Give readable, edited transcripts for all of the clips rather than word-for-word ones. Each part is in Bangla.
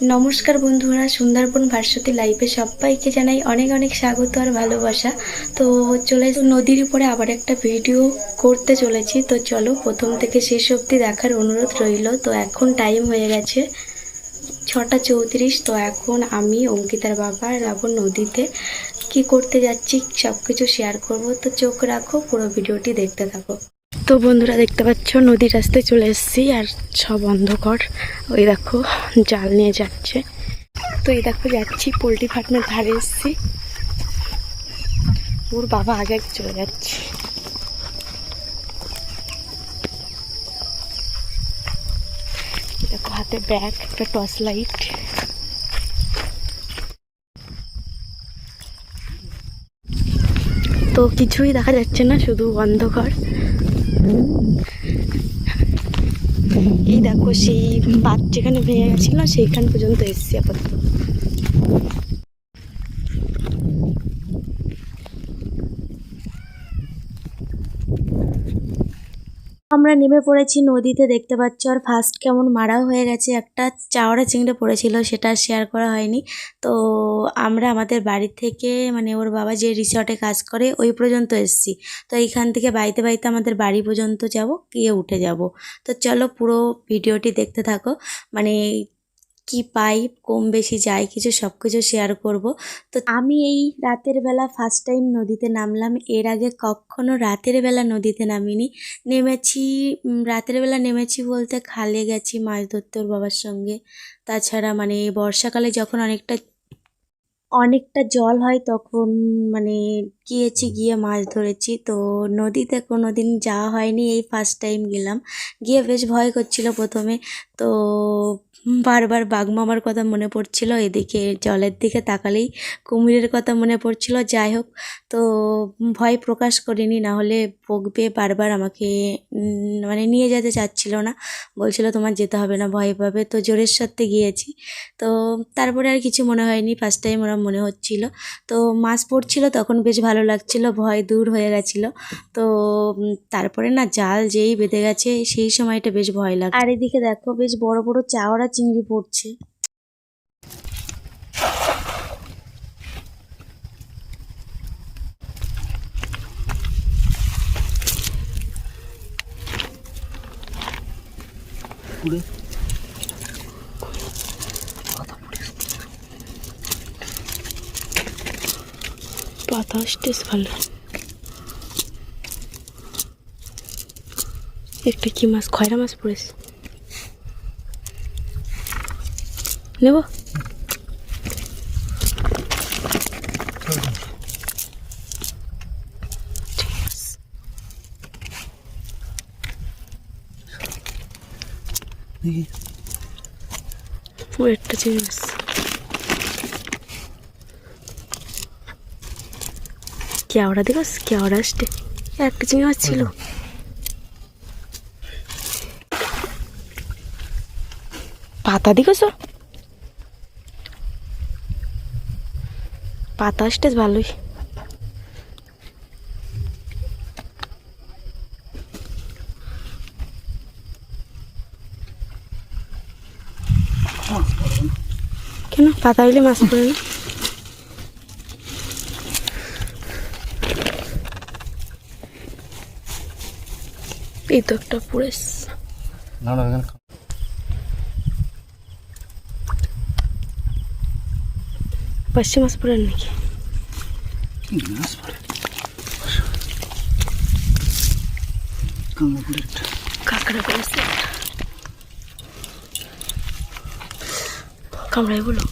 নমস্কার বন্ধুরা, সুন্দরবন ভাস্বতী লাইফে সবাইকে জানাই অনেক অনেক স্বাগত আর ভালোবাসা। তো চলে নদীর উপরে আবার একটা ভিডিও করতে চলেছি। তো চলো প্রথম থেকে শেষ অবধি দেখার অনুরোধ রইল। তো এখন টাইম হয়ে গেছে 6টা 34। তো এখন আমি অঙ্কিতার বাবা রাবণ নদীতে কি করতে যাচ্ছি সব কিছু শেয়ার করব। তো চোখ রাখো, পুরো ভিডিওটি দেখতে থাকো। তো বন্ধুরা দেখতে পাচ্ছ নদীর রাস্তায় চলে এসেছি আর সব অন্ধকার। ওই দেখো জাল নিয়ে যাচ্ছে। তো এই দেখো যাচ্ছি, পোলট্রি ফার্মের ধারে এসেছি। ওর বাবা আগে আগে চলে যাচ্ছে। দেখো হাতে ব্যাগ, একটা টর্চ লাইট। তো কিছুই দেখা যাচ্ছে না, শুধু অন্ধকার। এই দেখো সেই বাঁধ যেখানে ভেঙে গেছিল সেইখান পর্যন্ত এসেছি আপাতত। আমরা নেমে পড়েছি নদীতে, দেখতে পাচ্ছ। আর ফার্স্ট কেমন মারাও হয়ে গেছে, একটা চাওড়া চিংড়ি পড়েছিল, সেটা শেয়ার করা হয়নি। তো আমরা আমাদের বাড়ি থেকে মানে ওর বাবা যে রিসর্টে কাজ করে ওই পর্যন্ত এসেছি। তো এইখান থেকে বাইতে বাইতে আমাদের বাড়ি পর্যন্ত যাব, গিয়ে উঠে যাব। তো চলো পুরো ভিডিওটি দেখতে থাকো। মানে কি পাই, কম বেশি যাই কিছু সব কিছু শেয়ার করব। তো আমি এই রাতের বেলা ফার্স্ট টাইম নদীতে নামলাম। এর আগে কখনো রাতের বেলা নদীতে নামিনি। নেমেছি, রাতের বেলা নেমেছি বলতে খালে গেছি মাছ ধরতে ওর বাবার সঙ্গে। তাছাড়া মানে বর্ষাকালে যখন অনেকটা অনেকটা জল হয় তখন মানে গিয়েছি, গিয়ে মাছ ধরেছি। তো নদীতে কোনো দিন যাওয়া হয়নি, এই ফার্স্ট টাইম গেলাম। গিয়ে বেশ ভয় করছিল প্রথমে। তো বারবার বাঘমামার কথা মনে পড়ছিল, এদিকে জলের দিকে তাকালেই কুমিরের কথা মনে পড়ছিল। যাই হোক, তো ভয় প্রকাশ করিনি, না হলে বকবে বারবার আমাকে। মানে নিয়ে যেতে চাচ্ছিল না, বলছিল তোমার যেতে হবে না, ভয় পাবে। তো জোরের সাথে গিয়েছি। তো তারপরে আর কিছু মনে হয়নি, ফার্স্ট টাইম ওরা মনে হচ্ছিল। তো মাছ পড়ছিল তখন বেশ ভালো লাগছিল, ভয় দূর হয়ে গেছিলো। তো তারপরে না জাল যেই বেঁধে গেছে সেই সময়টা বেশ ভয় লাগে। আর এদিকে দেখো বেশ বড় বড় চাওড়া চিংড়ি পড়ছে। বাতাস বেশ ভালো। একটা কি মাছ, খয়রা মাছ পড়েছে, নেব। ও একটা চিংড়ি মাছ, কেওড়া দেখো, কেওড়া আসতে একটা চিংড়ি মাছ ছিল। পাতা দেখেছো, পাতা আসতে ভালোই। কেন পাতা হইলে মাছ পড়ে না? এই তো একটা পুরেস। পাশে মাছ পড়ে নাকি? কাঁকড়া পড়েছে, কামড়াই বলো।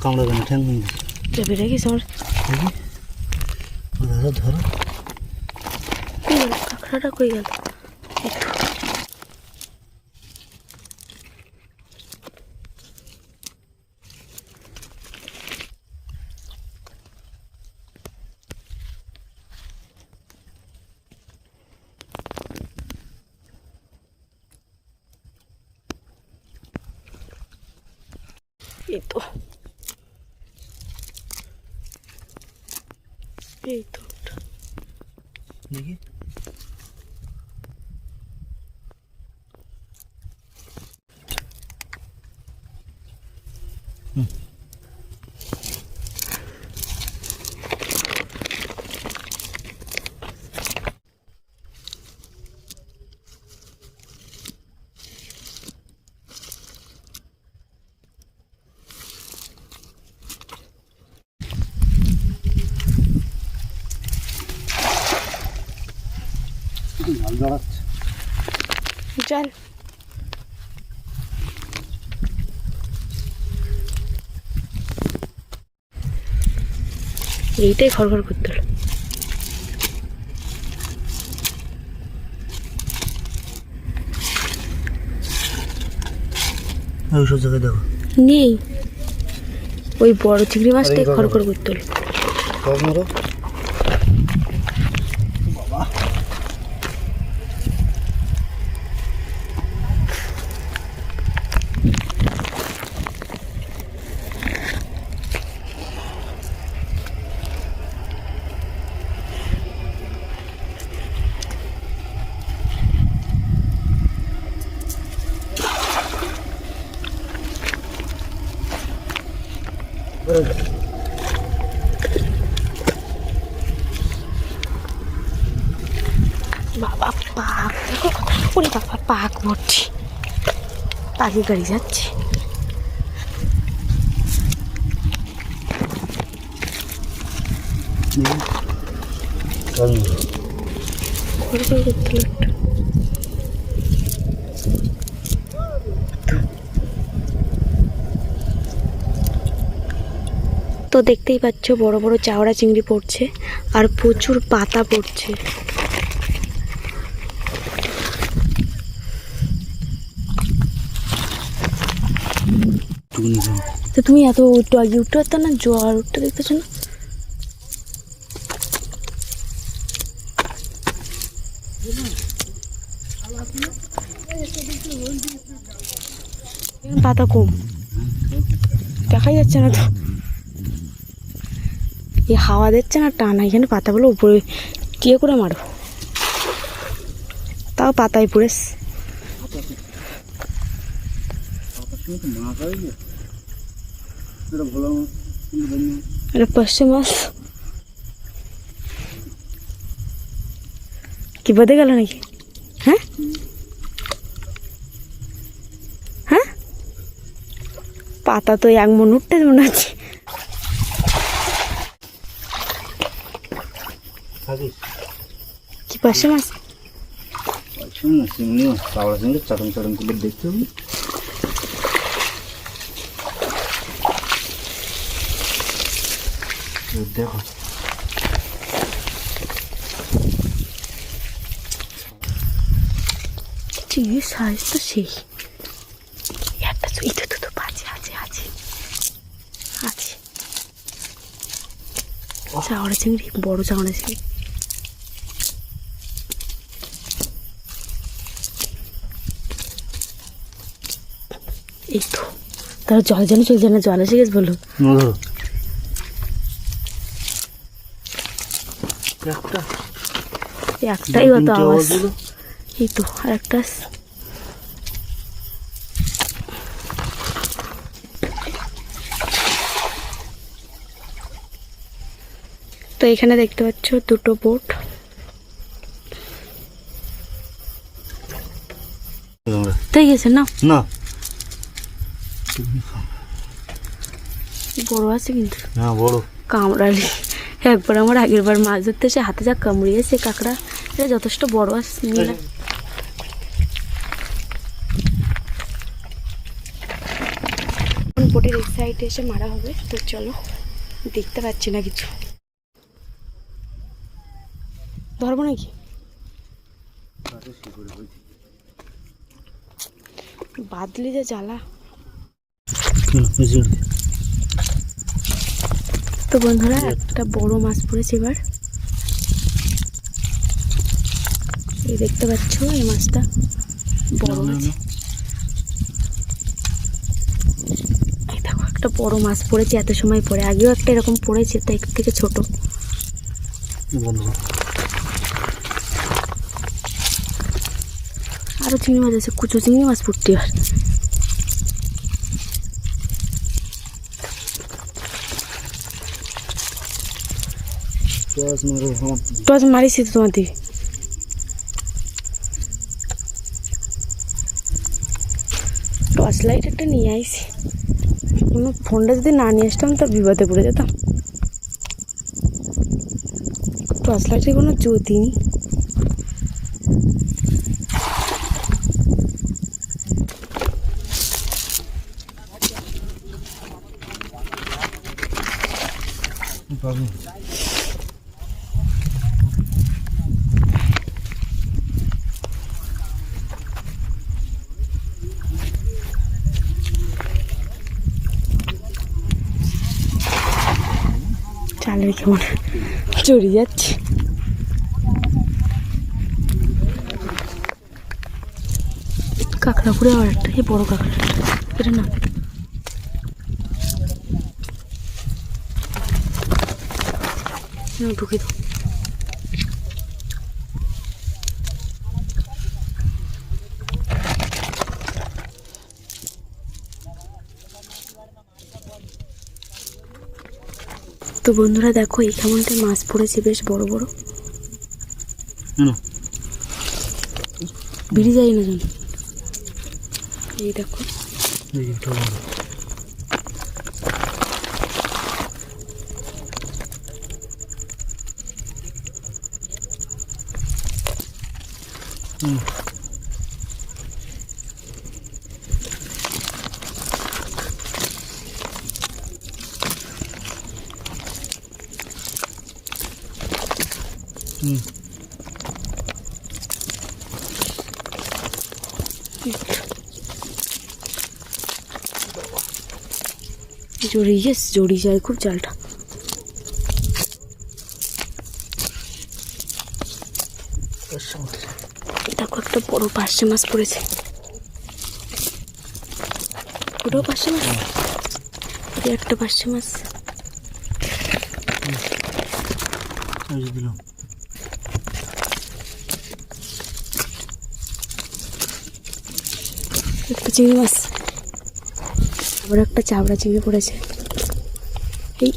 কামড়াবে না, ঠ্যাং ভেঙে বেড়ে গেছে আমার। ধরো ধরো। কই গেল কাঁকড়াটা, কই গেল? এই তো, এই তো দেখি জাল জড়াচ্ছে চল এইটাই খড়খড় করতে হলো। ওই সব জায়গায় দেখো নেই, ওই বড় চিংড়ি মাছটাই খড়খড় করতে হলো। সব মারো বাবা পাক দেখো, ওরে বাবা পাক ভর্তি, পাখি গাড়ি যাচ্ছে। খড়খড় করতে হলো একটু। তো দেখতেই পাচ্ছ বড় বড় চাওড়া চিংড়ি পড়ছে আর প্রচুর পাতা পড়ছে। তো তুমি এত একটু আগে উঠতে পারতো না, জোয়ার উঠতে দেখতেছো না? পাতা কম দেখাই যাচ্ছে না তো, এই হাওয়া দিচ্ছে না টানা, এখানে পাতাগুলো উপরে টিয়ে করে মারো, তাও পাতায় পড়েস। এটা পার্শে মাছ কি বেঁধে গেল নাকি? হ্যাঁ হ্যাঁ, পাতা তো এক মন উঠতে মনে হচ্ছে। কি পার্শে মাছ? চিংড়ি মাছ, চাওড়া চিংড়ি চাটন চাটন করে দেখতে হবে। দেখো চিংড়ির সাইজ তো সেই একটা, এটা তো আছে আছে আছে আছে চাওড়া চিংড়ি, বড় চাওড়া চিংড়ি। এই তো তার জল যেন চলছে না, জল এসে গেছে বললো। একটাই হতো আওয়াজ, এই তো আর একটা। তো এখানে দেখতে পাচ্ছ দুটো বোট, তাই গেছে না না বড় আছে কিন্তু, না বড় কামড়ালি। একবার আমার আগের বার মাছ ধরতে এসে হাতে যা কামড়িয়েছে কাঁকড়া, এটা যথেষ্ট বড় আছে। বোটের এই সাইডে এসে মারা হবে, তো চলো, দেখতে পাচ্ছি না কিছু, ধরবো নাকি? বাদলি যে জ্বালা। তো বন্ধুরা একটা বড় মাছ পড়েছে এবার, এই দেখতে পাচ্ছ এই মাছটা বড় মাছ, এই দেখো একটা বড় মাছ পড়েছে এত সময় পরে, আগেও একটা এরকম পড়েছে, তাই থেকে ছোট। আরও চিংড়ি মাছ আছে, কুচো চিংড়ি মাছ পড়তে এবার। টস মারো আমার। টস মারিছি তো তোমার দিকে। টর্চ লাইট একটা নিয়ে আইছি, কোনো ফোনটা যদি না নিয়ে আসতাম তো বিপদে পড়ে যেতাম। টর্চ লাইটের কোনো জ্যোতি নেই। পাবো। চালের কেমন জড়িয়ে যাচ্ছে। কাঁকড়া পুরে আবার একটা, এই বড় কাঁকড়া এটা না। ঢুকে দাও। তো বন্ধুরা দেখো এই কেমনটা মাছ পড়েছে, বেশ বড় বড়। বেরিয়ে যায় না জানো, এই দেখো। জড়িয়ে যায় খুব জালটা। দেখো একটা বড় পার্শে মাছ পড়েছে। ওটাও পার্শে মাছ, একটা পার্শে মাছ। একটা চিংড়ি মাছ, আবার একটা চাবড়া চিংড়ি পড়েছে। এই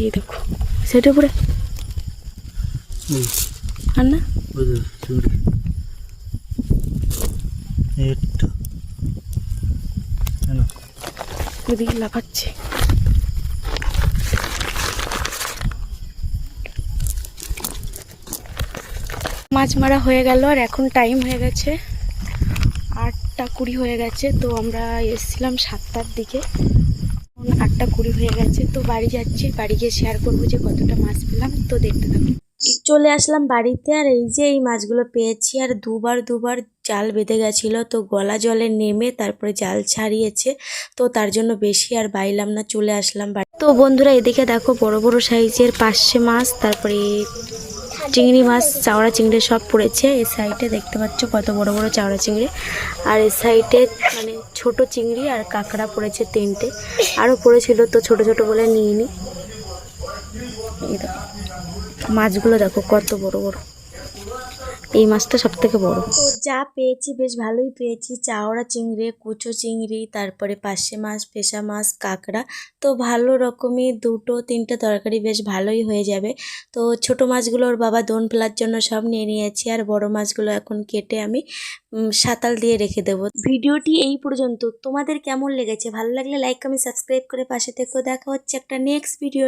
এই দেখো সেটা পড়ে আর না ওদিকে লাফাচ্ছে। মাছ মারা হয়ে গেল, আর এখন টাইম হয়ে গেছে 8:20 হয়ে গেছে। তো আমরা এসেছিলাম 7টার দিকে, 8:20 হয়ে গেছে। তো বাড়ি যাচ্ছি, বাড়ি গিয়ে শেয়ার করবো যে কতটা মাছ পেলাম। তো দেখতে থাকুন। চলে আসলাম বাড়িতে, আর এই যে এই মাছগুলো পেয়েছি, আর দুবার জাল বেঁধে গেছিলো, তো গলা জলে নেমে তারপরে জাল ছাড়িয়েছে। তো তার জন্য বেশি আর বাইলাম না, চলে আসলাম বাড়ি। তো বন্ধুরা এদিকে দেখো বড় বড় সাইজের পার্শে মাছ, তারপরে চিংড়ি মাছ, চাওড়া চিংড়ি সব পড়েছে। এই সাইডে দেখতে পাচ্ছ কত বড় বড় চাওড়া চিংড়ি, আর এই সাইডে মানে ছোট চিংড়ি আর কাঁকড়া পড়েছে 3টে। আরও পড়েছিল তো ছোট ছোট বলে নিয়ে নি। এই দেখো মাছগুলো দেখো কত বড় বড়, এই মাছটা সব থেকে বড়। তো যা পেয়েছি বেশ ভালোই পেয়েছি, চাওড়া চিংড়ি, কুচো চিংড়ি, তারপরে পার্শে মাছ, পেশা মাছ, কাঁকড়া। তো ভালো রকমই 2-3টে তরকারি বেশ ভালোই হয়ে যাবে। তো ছোট মাছগুলো ওর বাবা দোন ফেলার জন্য সব নিয়ে নিয়েছি, আর বড় মাছগুলো এখন কেটে আমি সাতাল দিয়ে রেখে দেবো। ভিডিওটি এই পর্যন্ত। তোমাদের কেমন লেগেছে? ভালো লাগলে লাইক, কমেন্ট, সাবস্ক্রাইব করে পাশে থেকো। দেখা হচ্ছে একটা নেক্সট ভিডিও।